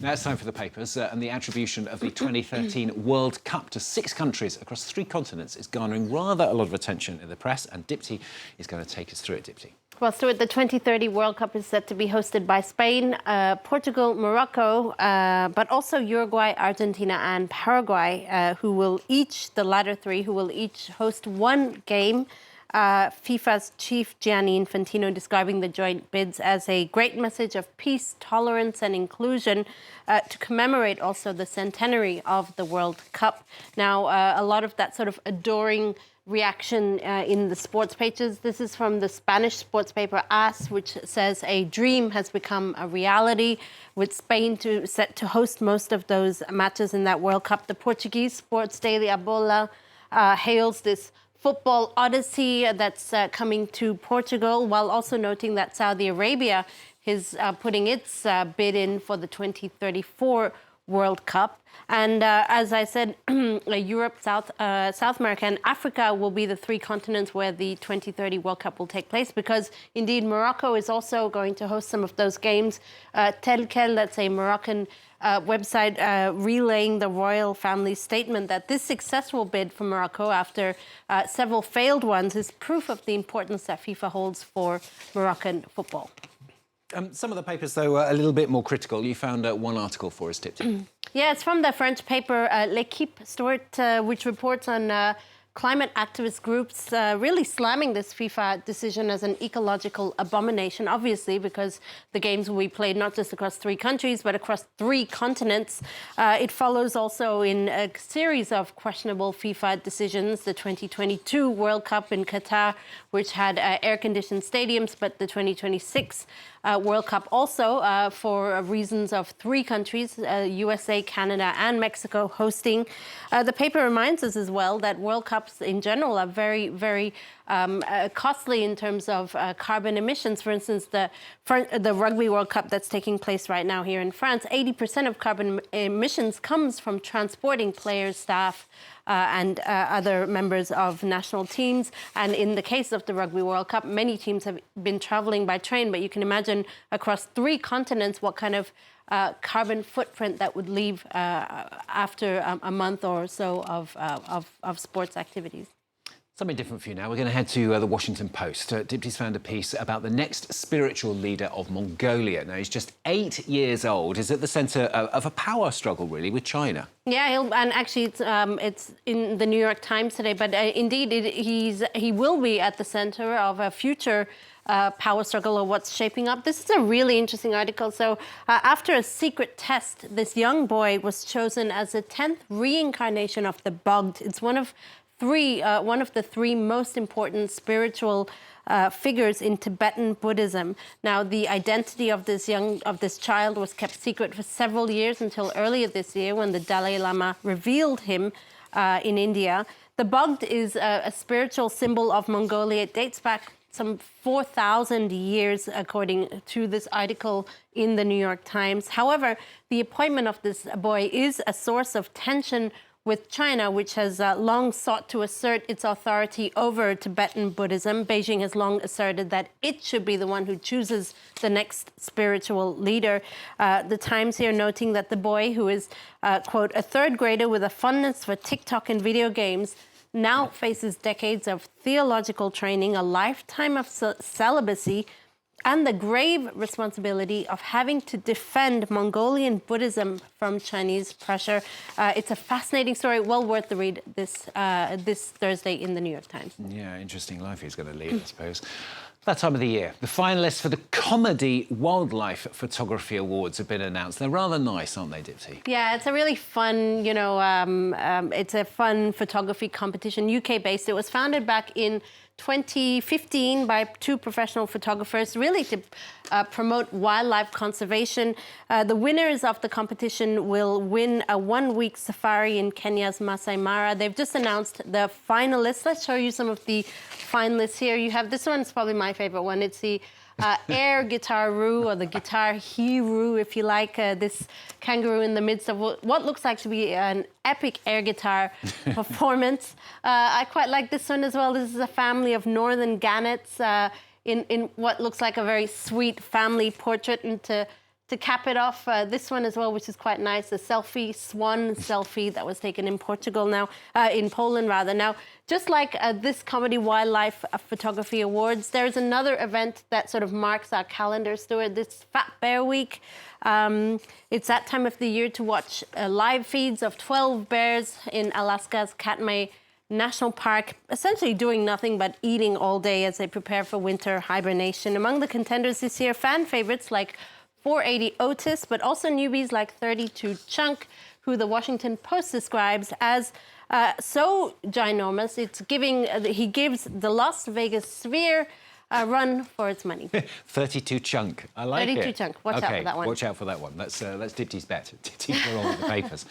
Now it's time for the papers, and the attribution of the 2013 World Cup to 6 countries across 3 continents is garnering rather a lot of attention in the press, and Dipti is going to take us through it. Dipti. Well, Stuart, the 2030 World Cup is set to be hosted by Spain, Portugal, Morocco, but also Uruguay, Argentina and Paraguay, who will each, the latter 3, who will each host 1 game. FIFA's chief Gianni Infantino describing the joint bids as a great message of peace, tolerance and inclusion to commemorate also the centenary of the World Cup. Now, a lot of that sort of adoring reaction in the sports pages. This is from the Spanish sports paper AS, which says a dream has become a reality, with Spain set to host most of those matches in that World Cup. The Portuguese sports daily A Bola hails this football odyssey that's coming to Portugal, while also noting that Saudi Arabia is putting its bid in for the 2034 World Cup. And as I said, Europe, South America and Africa will be the 3 continents where the 2030 World Cup will take place, because indeed Morocco is also going to host some of those games. Telkel, that's a Moroccan website, relaying the royal family's statement that this successful bid for Morocco after several failed ones is proof of the importance that FIFA holds for Moroccan football. Some of the papers, though, are a little bit more critical. You found one article for us, Dipti. Yeah, it's from the French paper L'Equipe, Stuart, which reports on climate activist groups really slamming this FIFA decision as an ecological abomination, obviously, because the games will be played not just across 3 countries, but across 3 continents. It follows also in a series of questionable FIFA decisions, the 2022 World Cup in Qatar, which had air-conditioned stadiums, but the 2026 World Cup also, for reasons of 3 countries, USA, Canada and Mexico hosting. The paper reminds us as well that World Cups in general are very, very costly in terms of carbon emissions. For instance, the Rugby World Cup that's taking place right now here in France, 80% of carbon emissions comes from transporting players, staff, and other members of national teams. And in the case of the Rugby World Cup, many teams have been traveling by train, but you can imagine across 3 continents what kind of carbon footprint that would leave after a month or so of sports activities. Something different for you now. We're going to head to the Washington Post. Dipti's found a piece about the next spiritual leader of Mongolia. Now, he's just 8 years old. He's at the centre of a power struggle, really, with China. Yeah, and actually it's in the New York Times today, but indeed he will be at the centre of a future power struggle, or what's shaping up. This is a really interesting article. So after a secret test, this young boy was chosen as the 10th reincarnation of the Bogd. It's one of the 3 most important spiritual figures in Tibetan Buddhism. Now, the identity of this child was kept secret for several years until earlier this year, when the Dalai Lama revealed him in India. The Bogd is a spiritual symbol of Mongolia. It dates back some 4,000 years, according to this article in the New York Times. However, the appointment of this boy is a source of tension with China, which has long sought to assert its authority over Tibetan Buddhism. Beijing has long asserted that it should be the one who chooses the next spiritual leader. The Times here noting that the boy, who is, quote, a 3rd grader with a fondness for TikTok and video games, now faces decades of theological training, a lifetime of celibacy, and the grave responsibility of having to defend Mongolian Buddhism from Chinese pressure. It's a fascinating story, well worth the read this Thursday in the New York Times. Yeah, interesting life he's going to lead, I suppose. That time of the year, the finalists for the Comedy Wildlife Photography Awards have been announced. They're rather nice, aren't they, Dipti? Yeah, it's a really fun, it's a fun photography competition, UK-based. It was founded back in 2015 by 2 professional photographers, really to promote wildlife conservation. The winners of the competition will win a 1-week safari in Kenya's Masai Mara. They've just announced the finalists. Let's show you some of the finalists here. You have, this one's probably my favorite one. It's the air guitar-roo, or the guitar he-roo, if you like, this kangaroo in the midst of what looks like to be an epic air guitar performance. I quite like this one as well. This is a family of northern gannets in what looks like a very sweet family portrait. And to to cap it off, this one as well, which is quite nice, a selfie, swan selfie that was taken in Portugal now, in Poland rather. Now, just like this Comedy Wildlife Photography Awards, there's another event that sort of marks our calendar, Stuart, this Fat Bear Week. It's that time of the year to watch live feeds of 12 bears in Alaska's Katmai National Park, essentially doing nothing but eating all day as they prepare for winter hibernation. Among the contenders this year, fan favorites like 480 Otis, but also newbies like 32 Chunk, who the Washington Post describes as so ginormous. He gives the Las Vegas Sphere a run for its money. 32 Chunk. I like it. 32 Chunk. Watch out for that one. Watch out for that one. That's Dipty's bet. Dipty's all over the papers.